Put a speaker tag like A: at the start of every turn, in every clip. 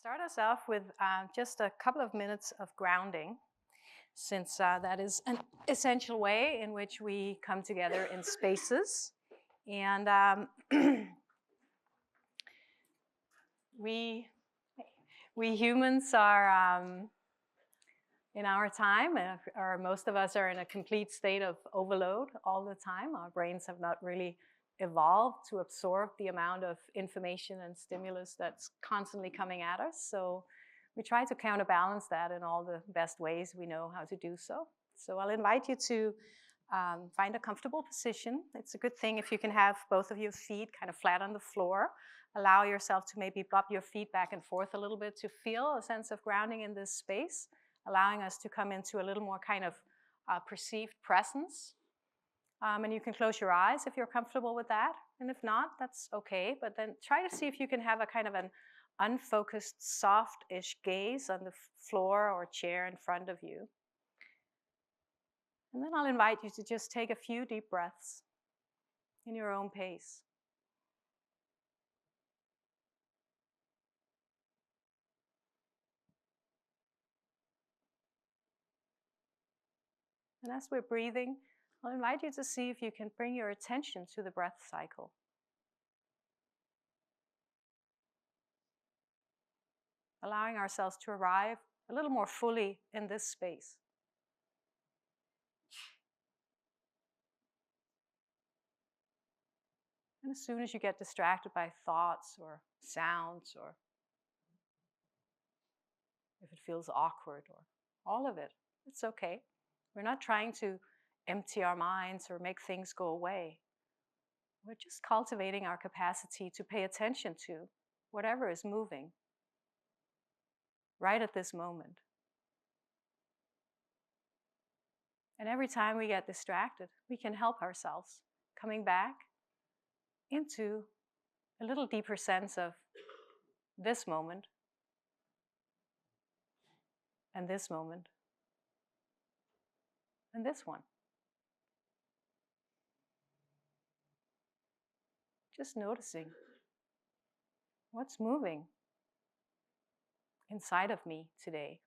A: start us off with just a couple of minutes of grounding, since that is an essential way in which we come together in spaces. And we humans are, in our time, or most of us are in a complete state of overload all the time. Our brains have not really evolved to absorb the amount of information and stimulus that's constantly coming at us. So we try to counterbalance that in all the best ways we know how to do so. So I'll invite you to find a comfortable position. It's a good thing if you can have both of your feet kind of flat on the floor. Allow yourself to maybe bop your feet back and forth a little bit to feel a sense of grounding in this space, allowing us to come into a little more kind of perceived presence. And you can close your eyes if you're comfortable with that. And if not, that's okay. But then try to see if you can have a kind of an unfocused, soft-ish gaze on the floor or chair in front of you. And then I'll invite you to just take a few deep breaths in your own pace. And as we're breathing, I'll invite you to see if you can bring your attention to the breath cycle. Allowing ourselves to arrive a little more fully in this space. And as soon as you get distracted by thoughts or sounds, or if it feels awkward or all of it, it's okay. We're not trying to empty our minds or make things go away. We're just cultivating our capacity to pay attention to whatever is moving right at this moment. And every time we get distracted, we can help ourselves coming back into a little deeper sense of this moment and this moment and this one. Just noticing what's moving inside of me today.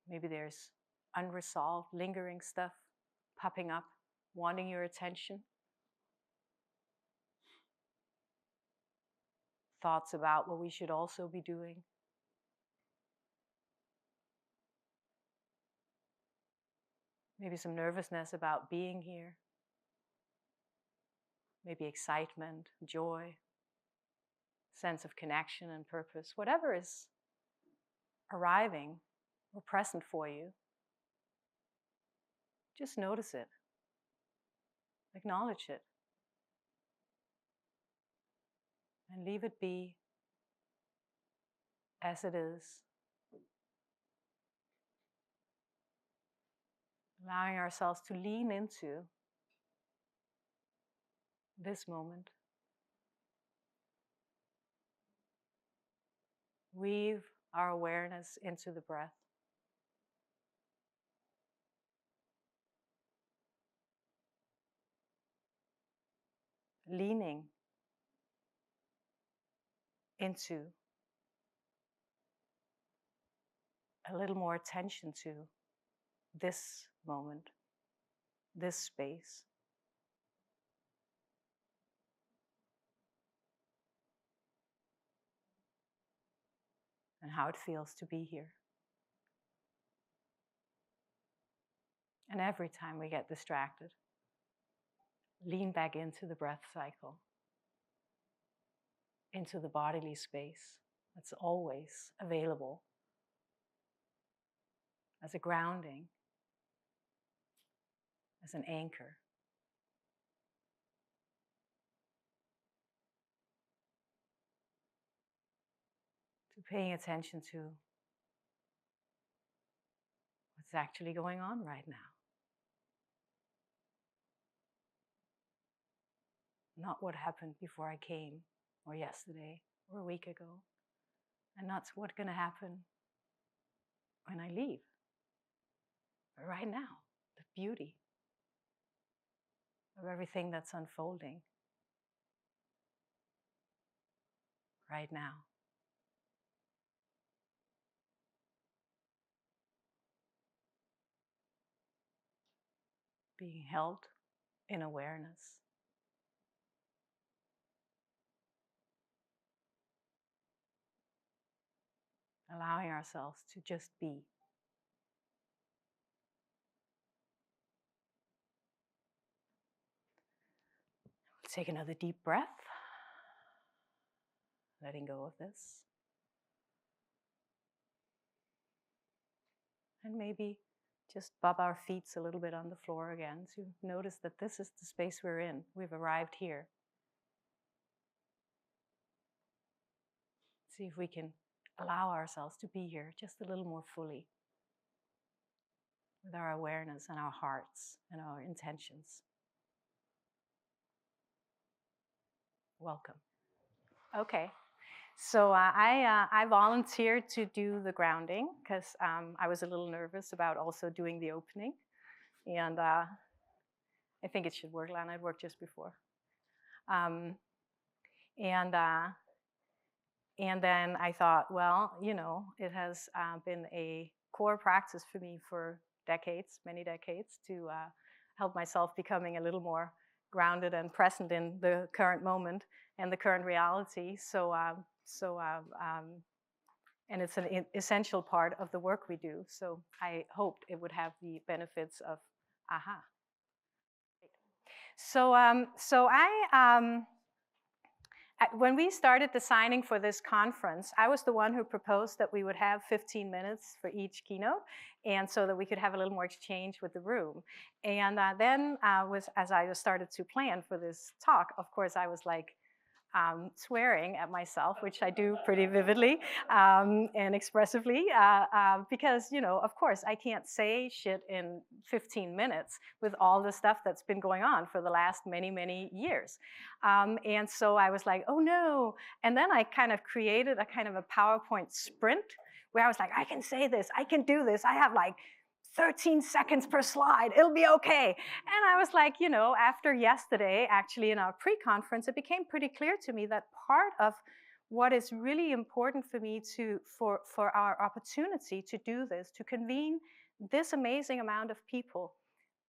A: Maybe there's unresolved, lingering stuff popping up, wanting your attention. Thoughts about what we should also be doing. Maybe some nervousness about being here. Maybe excitement, joy, sense of connection and purpose. Whatever is arriving or present for you, just notice it. Acknowledge it. And leave it be as it is. Allowing ourselves to lean into this moment. Weave our awareness into the breath. Leaning into a little more attention to this moment, this space. And how it feels to be here. And every time we get distracted, lean back into the breath cycle, into the bodily space that's always available as a grounding, as an anchor. To paying attention to what's actually going on right now. Not what happened before I came, or yesterday, or a week ago, and not what's going to happen when I leave. But right now, the beauty of everything that's unfolding right now. Being held in awareness. Allowing ourselves to just be. Take another deep breath. Letting go of this. And maybe just bob our feet a little bit on the floor again to notice that this is the space we're in. We've arrived here. See if we can allow ourselves to be here just a little more fully with our awareness and our hearts and our intentions. Welcome. Okay. So I volunteered to do the grounding because I was a little nervous about also doing the opening. And I think it should work, Lana. It worked just before. And then I thought, well, you know, it has been a core practice for me for decades, many decades, to help myself becoming a little more grounded and present in the current moment and the current reality. And it's an essential part of the work we do. So I hoped it would have the benefits of aha. When we started designing for this conference, I was the one who proposed that we would have 15 minutes for each keynote, and so that we could have a little more exchange with the room. And then as I started to plan for this talk, of course, I was like, swearing at myself, which I do pretty vividly and expressively, because, you know, of course, I can't say shit in 15 minutes with all the stuff that's been going on for the last many, many years. And so I was like, oh no. And then I kind of created a kind of a PowerPoint sprint where I was like, I can say this, I can do this, I have like 13 seconds per slide, it'll be okay. And I was like, you know, after yesterday, actually in our pre-conference, it became pretty clear to me that part of what is really important for me for our opportunity to do this, to convene this amazing amount of people,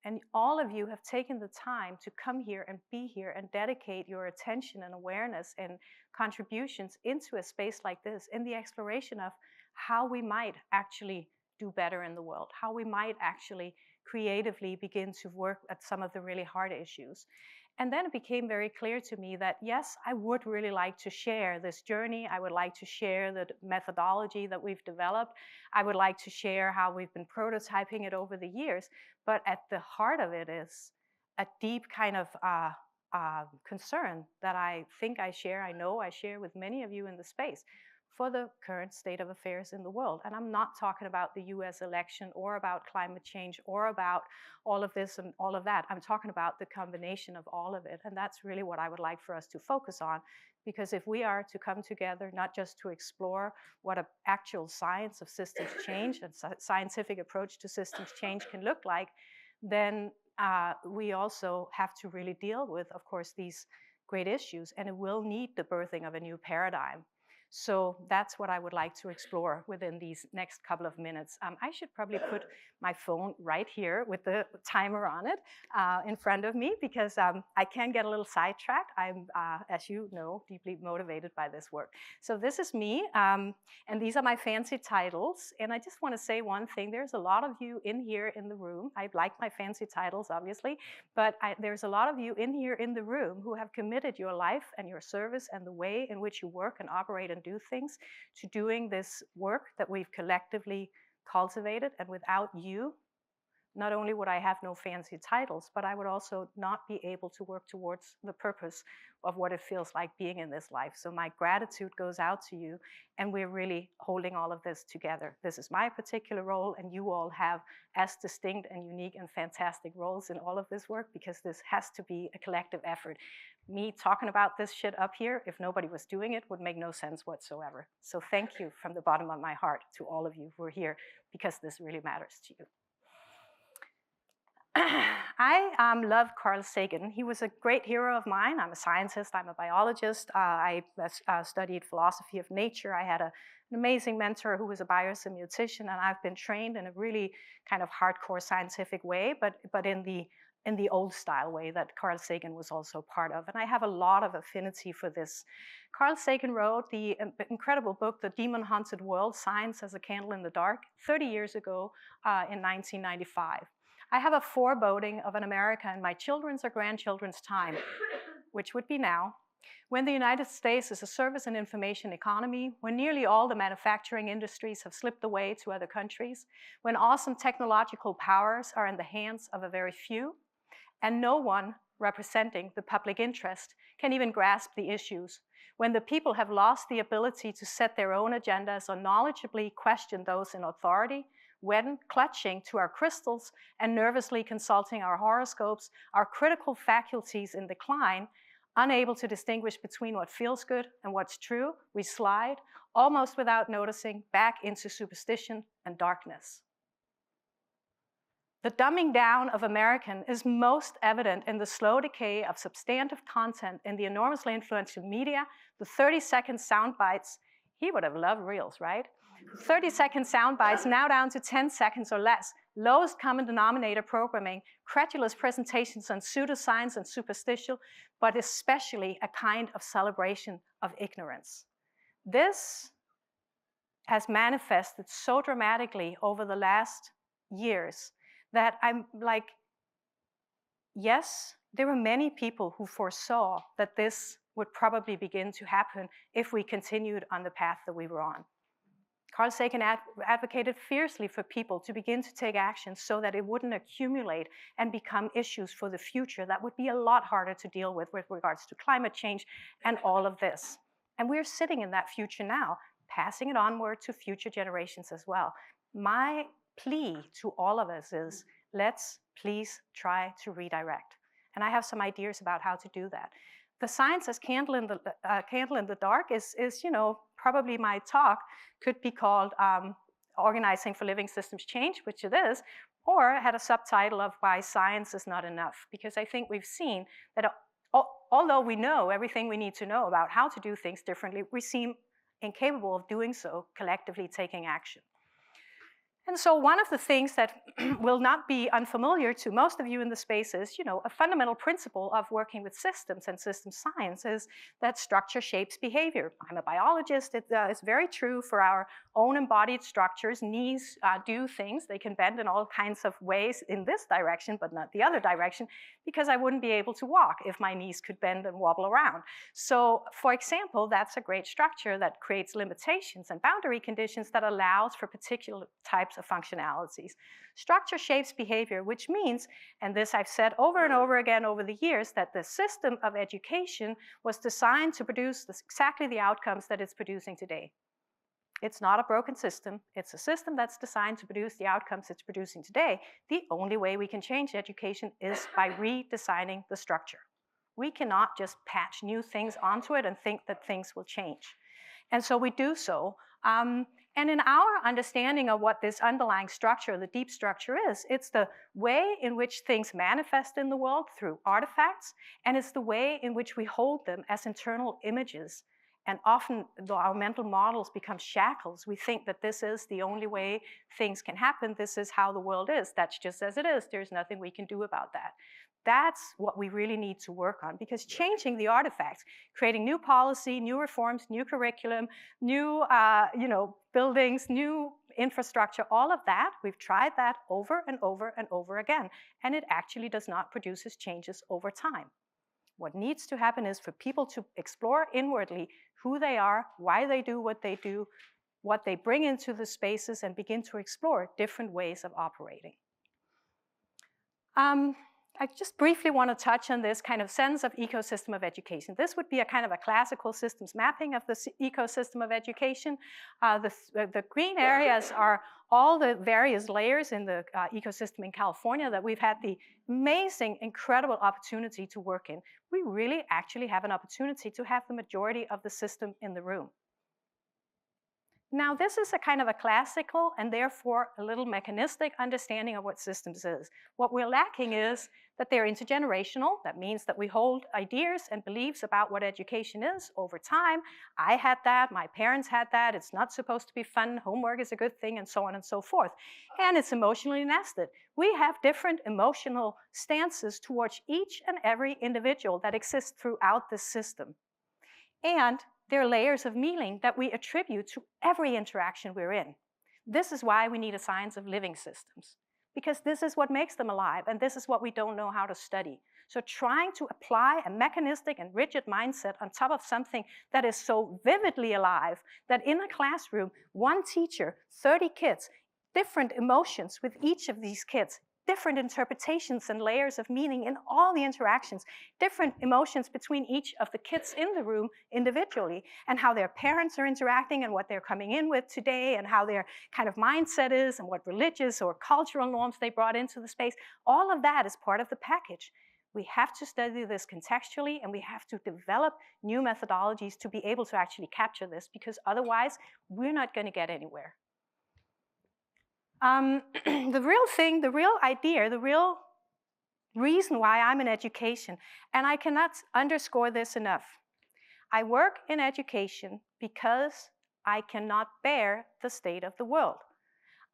A: and all of you have taken the time to come here and be here and dedicate your attention and awareness and contributions into a space like this, in the exploration of how we might actually do better in the world, how we might actually creatively begin to work at some of the really hard issues. And then it became very clear to me that, yes, I would really like to share this journey. I would like to share the methodology that we've developed. I would like to share how we've been prototyping it over the years. But at the heart of it is a deep kind of concern that I think I share, I know I share with many of you in the space, for the current state of affairs in the world. And I'm not talking about the US election or about climate change or about all of this and all of that. I'm talking about the combination of all of it. And that's really what I would like for us to focus on. Because if we are to come together, not just to explore what an actual science of systems change and scientific approach to systems change can look like, then we also have to really deal with, of course, these great issues. And it will need the birthing of a new paradigm. So that's what I would like to explore within these next couple of minutes. I should probably put my phone right here with the timer on it in front of me, because I can get a little sidetracked. I'm, as you know, deeply motivated by this work. So this is me, and these are my fancy titles. And I just want to say one thing. There's a lot of you in here in the room. I like my fancy titles, obviously, but there's a lot of you in here in the room who have committed your life and your service and the way in which you work and operate and do things to doing this work that we've collectively cultivated. And without you, not only would I have no fancy titles, but I would also not be able to work towards the purpose of what it feels like being in this life. So my gratitude goes out to you, and we're really holding all of this together. This is my particular role, and you all have as distinct and unique and fantastic roles in all of this work, because this has to be a collective effort. Me talking about this shit up here, if nobody was doing it, would make no sense whatsoever. So thank you from the bottom of my heart to all of you who are here, because this really matters to you. I love Carl Sagan. He was a great hero of mine. I'm a scientist, I'm a biologist. I studied philosophy of nature. I had an amazing mentor who was a biosemioticien, and I've been trained in a really kind of hardcore scientific way, but in the old style way that Carl Sagan was also part of. And I have a lot of affinity for this. Carl Sagan wrote the incredible book, The Demon-Haunted World, Science as a Candle in the Dark, 30 years ago in 1995. I have a foreboding of an America in my children's or grandchildren's time, which would be now, when the United States is a service and information economy, when nearly all the manufacturing industries have slipped away to other countries, when awesome technological powers are in the hands of a very few, and no one representing the public interest can even grasp the issues, when the people have lost the ability to set their own agendas or knowledgeably question those in authority, when clutching to our crystals and nervously consulting our horoscopes, our critical faculties in decline, unable to distinguish between what feels good and what's true, we slide, almost without noticing, back into superstition and darkness. The dumbing down of American is most evident in the slow decay of substantive content in the enormously influential media, the 30-second sound bites. He would have loved reels, right? 30-second sound bites now down to 10 seconds or less, lowest common denominator programming, credulous presentations on pseudoscience and superstition, but especially a kind of celebration of ignorance. This has manifested so dramatically over the last years that I'm like, yes, there were many people who foresaw that this would probably begin to happen if we continued on the path that we were on. Carl Sagan advocated fiercely for people to begin to take action so that it wouldn't accumulate and become issues for the future that would be a lot harder to deal with regards to climate change and all of this. And we're sitting in that future now, passing it onward to future generations as well. My plea to all of us is, let's please try to redirect. And I have some ideas about how to do that. The science as candle in the dark is, you know, probably my talk could be called Organizing for Living Systems Change, which it is, or had a subtitle of Why Science is Not Enough, because I think we've seen that although we know everything we need to know about how to do things differently, we seem incapable of doing so, collectively taking action. And so one of the things that will not be unfamiliar to most of you in the space is, you know, a fundamental principle of working with systems and system science is that structure shapes behavior. I'm a biologist. It's very true for our own embodied structures. Knees do things. They can bend in all kinds of ways in this direction, but not the other direction, because I wouldn't be able to walk if my knees could bend and wobble around. So, for example, that's a great structure that creates limitations and boundary conditions that allows for particular types of functionalities. Structure shapes behavior, which means, and this I've said over and over again over the years, that the system of education was designed to produce exactly the outcomes that it's producing today. It's not a broken system. It's a system that's designed to produce the outcomes it's producing today. The only way we can change education is by redesigning the structure. We cannot just patch new things onto it and think that things will change. And so we do so. And in our understanding of what this underlying structure, the deep structure is, it's the way in which things manifest in the world through artifacts, and it's the way in which we hold them as internal images. And often, though our mental models become shackles, we think that this is the only way things can happen. This is how the world is. That's just as it is. There's nothing we can do about that. That's what we really need to work on, because changing the artifacts, creating new policy, new reforms, new curriculum, new buildings, new infrastructure, all of that, we've tried that over and over and over again, and it actually does not produce changes over time. What needs to happen is for people to explore inwardly who they are, why they do, what they bring into the spaces, and begin to explore different ways of operating. I just briefly want to touch on this kind of sense of ecosystem of education. This would be a kind of a classical systems mapping of the ecosystem of education. The green areas are all the various layers in the ecosystem in California that we've had the amazing, incredible opportunity to work in. We really actually have an opportunity to have the majority of the system in the room. Now, this is a kind of a classical and therefore a little mechanistic understanding of what systems is. What we're lacking is that they're intergenerational. That means that we hold ideas and beliefs about what education is over time. I had that, my parents had that, it's not supposed to be fun, homework is a good thing, and so on and so forth. And it's emotionally nested. We have different emotional stances towards each and every individual that exists throughout the system. And there are layers of meaning that we attribute to every interaction we're in. This is why we need a science of living systems, because this is what makes them alive, and this is what we don't know how to study. So trying to apply a mechanistic and rigid mindset on top of something that is so vividly alive that in a classroom, one teacher, 30 kids, different emotions with each of these kids, different interpretations and layers of meaning in all the interactions, different emotions between each of the kids in the room individually, and how their parents are interacting and what they're coming in with today and how their kind of mindset is and what religious or cultural norms they brought into the space. All of that is part of the package. We have to study this contextually, and we have to develop new methodologies to be able to actually capture this, because otherwise we're not going to get anywhere. The real thing, the real idea, the real reason why I'm in education, and I cannot underscore this enough. I work in education because I cannot bear the state of the world.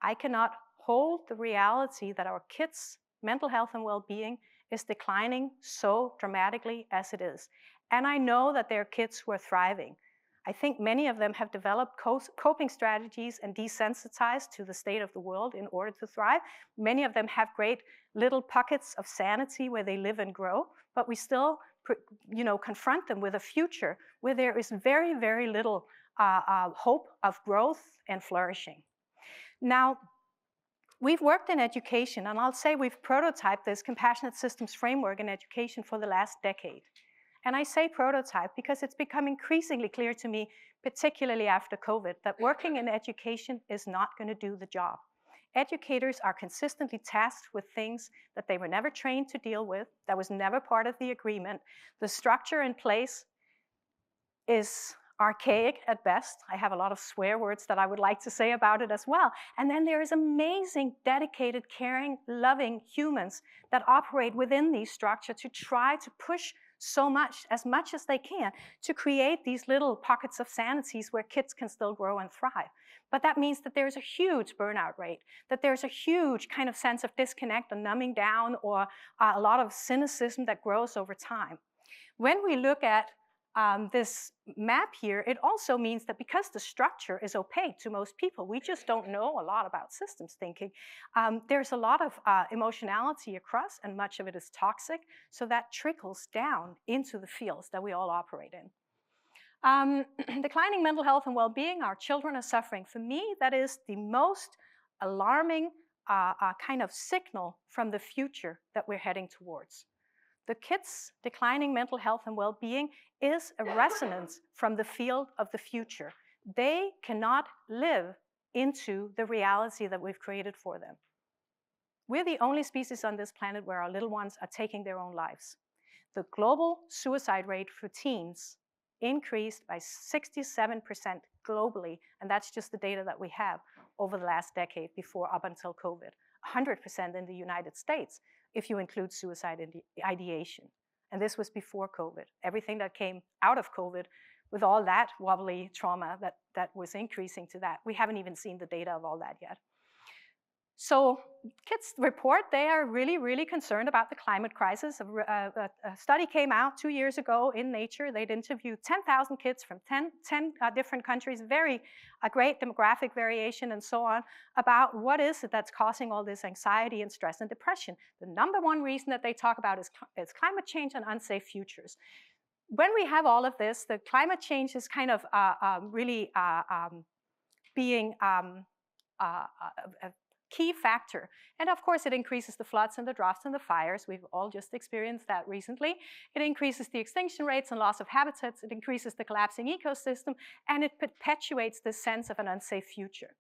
A: I cannot hold the reality that our kids' mental health and well-being is declining so dramatically as it is. And I know that there are kids who are thriving. I think many of them have developed coping strategies and desensitized to the state of the world in order to thrive. Many of them have great little pockets of sanity where they live and grow, but we still confront them with a future where there is very, very little hope of growth and flourishing. Now, we've worked in education, and I'll say we've prototyped this compassionate systems framework in education for the last decade. And I say prototype because it's become increasingly clear to me, particularly after COVID, that working in education is not going to do the job. Educators are consistently tasked with things that they were never trained to deal with, that was never part of the agreement. The structure in place is archaic at best. I have a lot of swear words that I would like to say about it as well. And then there is amazing, dedicated, caring, loving humans that operate within these structures to try to push so much as they can to create these little pockets of sanities where kids can still grow and thrive. But that means that there's a huge burnout rate, that there's a huge kind of sense of disconnect and numbing down, or a lot of cynicism that grows over time. When we look at this map here, it also means that because the structure is opaque to most people, we just don't know a lot about systems thinking. There's a lot of emotionality across, and much of it is toxic, so that trickles down into the fields that we all operate in. Declining mental health and well-being, our children are suffering. For me, that is the most alarming kind of signal from the future that we're heading towards. The kids' declining mental health and well-being is a resonance from the field of the future. They cannot live into the reality that we've created for them. We're the only species on this planet where our little ones are taking their own lives. The global suicide rate for teens increased by 67% globally, and that's just the data that we have over the last decade before up until COVID. 100% in the United States, if you include suicide ideation. And this was before COVID. Everything that came out of COVID with all that wobbly trauma that was increasing to that, we haven't even seen the data of all that yet. So kids report they are really, really concerned about the climate crisis. A study came out 2 years ago in Nature. They'd interviewed 10,000 kids from 10 different countries, a great demographic variation and so on, about what is it that's causing all this anxiety and stress and depression. The number one reason that they talk about is climate change and unsafe futures. When we have all of this, the climate change is kind of really being a key factor. And of course, it increases the floods and the droughts and the fires. We've all just experienced that recently. It increases the extinction rates and loss of habitats. It increases the collapsing ecosystem, and it perpetuates this sense of an unsafe future.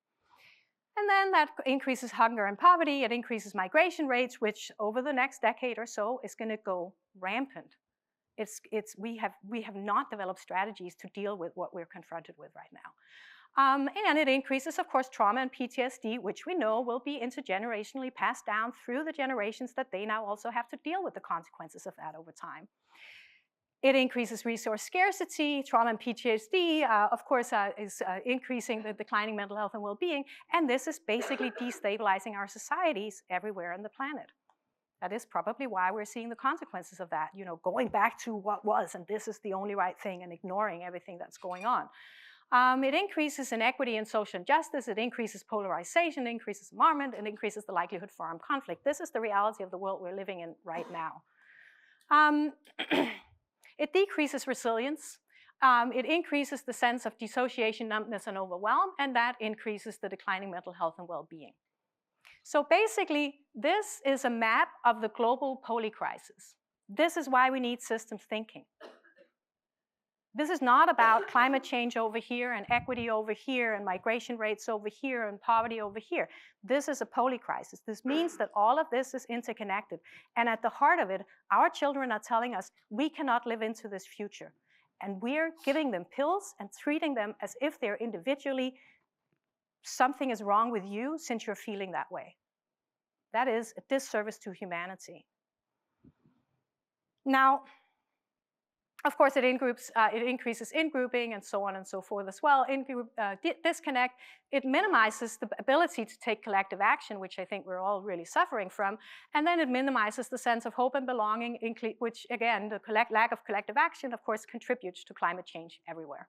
A: And then that increases hunger and poverty. It increases migration rates, which over the next decade or so is going to go rampant. We have not developed strategies to deal with what we're confronted with right now. And it increases, of course, trauma and PTSD, which we know will be intergenerationally passed down through the generations that they now also have to deal with the consequences of that over time. It increases resource scarcity. Trauma and PTSD, of course, is increasing the declining mental health and well-being, and this is basically destabilizing our societies everywhere on the planet. That is probably why we're seeing the consequences of that, going back to what was, and this is the only right thing, and ignoring everything that's going on. It increases inequity and social injustice, it increases polarization, it increases alarmment, it increases the likelihood for armed conflict. This is the reality of the world we're living in right now. It decreases resilience. It increases the sense of dissociation, numbness, and overwhelm, and that increases the declining mental health and well-being. So basically, this is a map of the global polycrisis. This is why we need systems thinking. This is not about climate change over here and equity over here and migration rates over here and poverty over here. This is a polycrisis. This means that all of this is interconnected. And at the heart of it, our children are telling us we cannot live into this future. And we're giving them pills and treating them as if they're individually, something is wrong with you since you're feeling that way. That is a disservice to humanity. Now, of course, it increases in-grouping and so on and so forth as well. In-group disconnect, it minimizes the ability to take collective action, which I think we're all really suffering from. And then it minimizes the sense of hope and belonging, which again, the lack of collective action, of course, contributes to climate change everywhere.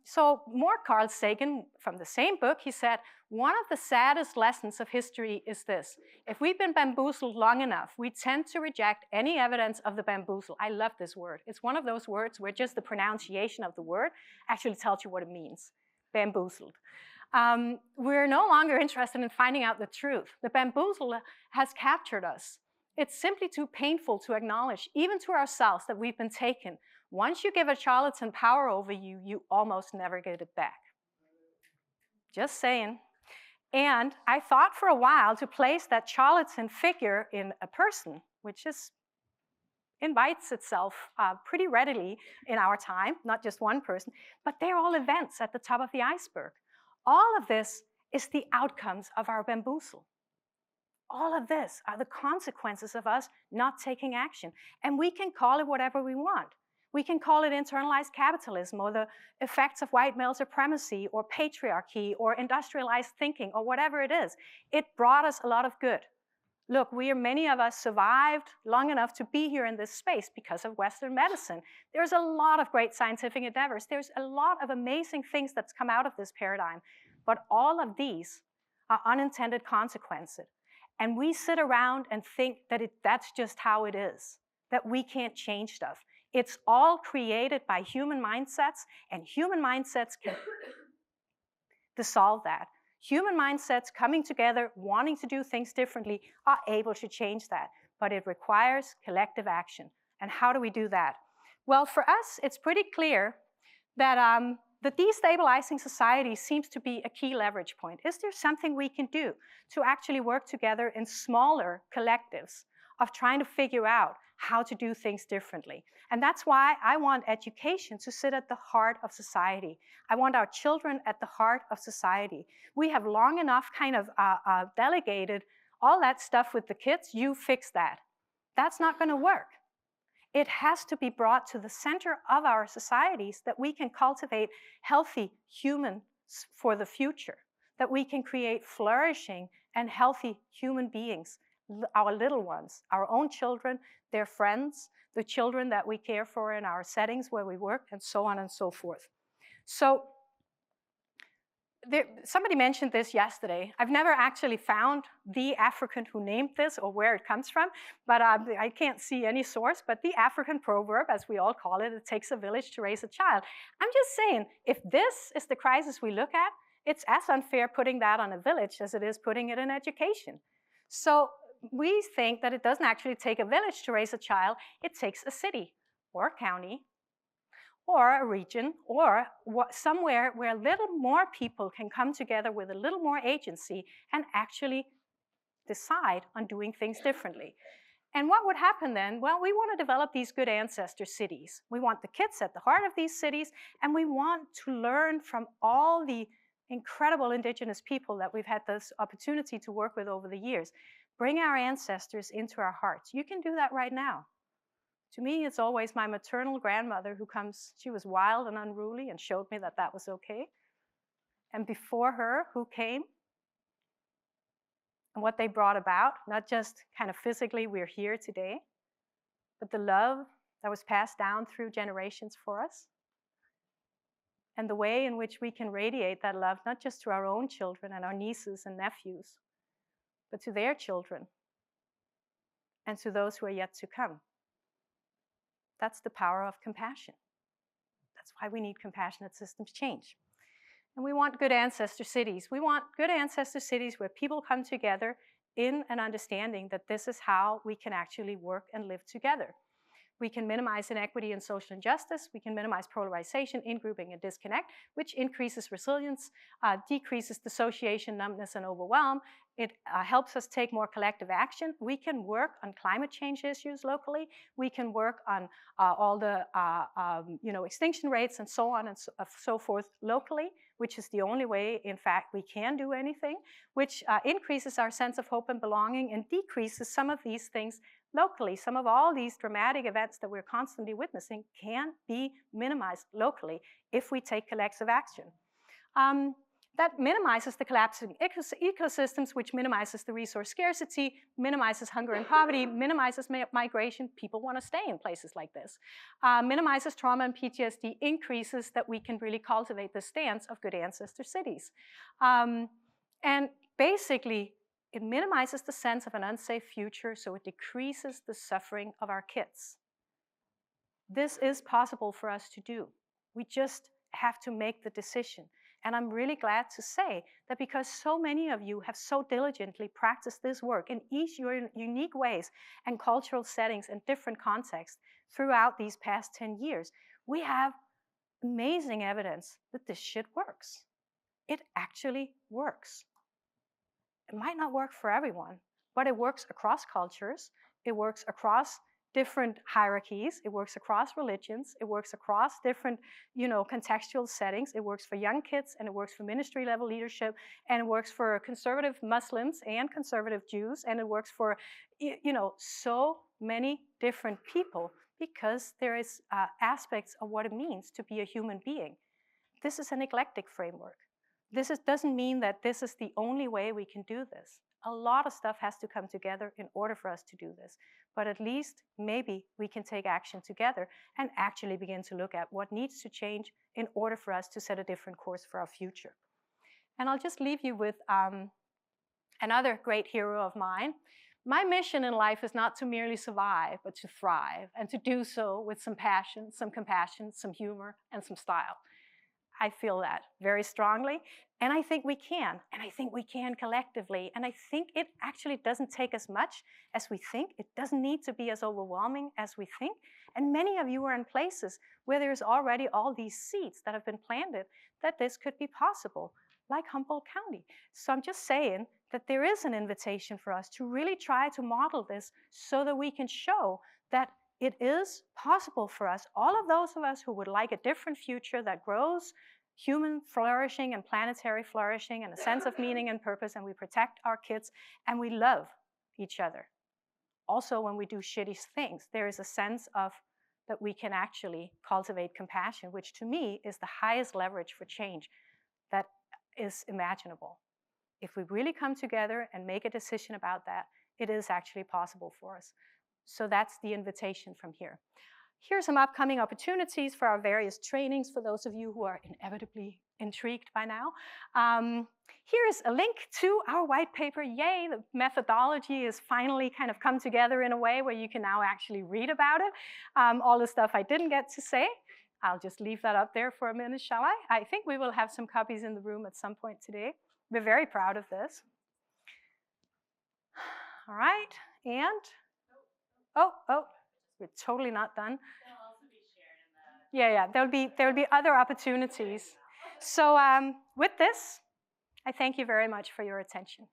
A: So more Carl Sagan from the same book, he said, one of the saddest lessons of history is this. If we've been bamboozled long enough, we tend to reject any evidence of the bamboozle. I love this word. It's one of those words where just the pronunciation of the word actually tells you what it means, bamboozled. We're no longer interested in finding out the truth. The bamboozle has captured us. It's simply too painful to acknowledge, even to ourselves, that we've been taken. Once you give a charlatan power over you, you almost never get it back. Just saying. And I thought for a while to place that charlatan figure in a person, which invites itself pretty readily in our time, not just one person, but they're all events at the top of the iceberg. All of this is the outcomes of our bamboozle. All of this are the consequences of us not taking action. And we can call it whatever we want. We can call it internalized capitalism or the effects of white male supremacy or patriarchy or industrialized thinking or whatever it is. It brought us a lot of good. Look, many of us survived long enough to be here in this space because of Western medicine. There's a lot of great scientific endeavors. There's a lot of amazing things that's come out of this paradigm. But all of these are unintended consequences. And we sit around and think that that's just how it is, that we can't change stuff. It's all created by human mindsets, and human mindsets can dissolve that. Human mindsets coming together, wanting to do things differently, are able to change that. But it requires collective action. And how do we do that? Well, for us, it's pretty clear that the destabilizing society seems to be a key leverage point. Is there something we can do to actually work together in smaller collectives of trying to figure out how to do things differently? And that's why I want education to sit at the heart of society. I want our children at the heart of society. We have long enough kind of delegated all that stuff with the kids. You fix that. That's not going to work. It has to be brought to the center of our societies that we can cultivate healthy humans for the future, that we can create flourishing and healthy human beings, our little ones, our own children, their friends, the children that we care for in our settings where we work, and so on and so forth. So somebody mentioned this yesterday. I've never actually found the African who named this or where it comes from, but I can't see any source. But the African proverb, as we all call it, it takes a village to raise a child. I'm just saying, if this is the crisis we look at, it's as unfair putting that on a village as it is putting it in education. So we think that it doesn't actually take a village to raise a child. It takes a city or a county or a region or somewhere where a little more people can come together with a little more agency and actually decide on doing things differently. And what would happen then? Well, we want to develop these good ancestor cities. We want the kids at the heart of these cities, and we want to learn from all the incredible indigenous people that we've had this opportunity to work with over the years. Bring our ancestors into our hearts. You can do that right now. To me, it's always my maternal grandmother who comes. She was wild and unruly and showed me that that was okay. And before her, who came? And what they brought about, not just kind of physically, we're here today, but the love that was passed down through generations for us. And the way in which we can radiate that love, not just to our own children and our nieces and nephews, but to their children and to those who are yet to come. That's the power of compassion. That's why we need compassionate systems change. And we want good ancestor cities. We want good ancestor cities where people come together in an understanding that this is how we can actually work and live together. We can minimize inequity and social injustice. We can minimize polarization, in-grouping, and disconnect, which increases resilience, decreases dissociation, numbness, and overwhelm. It helps us take more collective action. We can work on climate change issues locally. We can work on all the extinction rates and so on and so forth locally, which is the only way, in fact, we can do anything, which increases our sense of hope and belonging and decreases some of these things locally. Some of all these dramatic events that we're constantly witnessing can be minimized locally if we take collective action. That minimizes the collapsing ecosystems, which minimizes the resource scarcity, minimizes hunger and poverty, minimizes migration. People want to stay in places like this. Minimizes trauma and PTSD, increases that we can really cultivate the stance of good ancestor cities. And basically, it minimizes the sense of an unsafe future, so it decreases the suffering of our kids. This is possible for us to do. We just have to make the decision. And I'm really glad to say that because so many of you have so diligently practiced this work in each your unique ways and cultural settings and different contexts throughout these past 10 years, we have amazing evidence that this shit works. It actually works. It might not work for everyone, but it works across cultures. It works across different hierarchies. It works across religions. It works across different, contextual settings. It works for young kids, and it works for ministry-level leadership, and it works for conservative Muslims and conservative Jews, and it works for, so many different people because there is aspects of what it means to be a human being. This is an eclectic framework. This doesn't mean that this is the only way we can do this. A lot of stuff has to come together in order for us to do this. But at least maybe we can take action together and actually begin to look at what needs to change in order for us to set a different course for our future. And I'll just leave you with another great hero of mine. My mission in life is not to merely survive, but to thrive, and to do so with some passion, some compassion, some humor, and some style. I feel that very strongly, and I think we can, and I think we can collectively, and I think it actually doesn't take as much as we think. It doesn't need to be as overwhelming as we think, and many of you are in places where there's already all these seeds that have been planted that this could be possible, like Humboldt County. So I'm just saying that there is an invitation for us to really try to model this so that we can show that it is possible for us, all of those of us who would like a different future that grows human flourishing and planetary flourishing and a sense of meaning and purpose, and we protect our kids and we love each other. Also, when we do shitty things, there is a sense of that we can actually cultivate compassion, which to me is the highest leverage for change that is imaginable. If we really come together and make a decision about that, it is actually possible for us. So that's the invitation from here. Here are some upcoming opportunities for our various trainings for those of you who are inevitably intrigued by now. Here's a link to our white paper. Yay, the methodology has finally kind of come together in a way where you can now actually read about it. All the stuff I didn't get to say, I'll just leave that up there for a minute, shall I? I think we will have some copies in the room at some point today. We're very proud of this. All right, and oh, we're totally not done.
B: They'll also be shared in the...
A: Yeah, there'll be other opportunities. So with this, I thank you very much for your attention.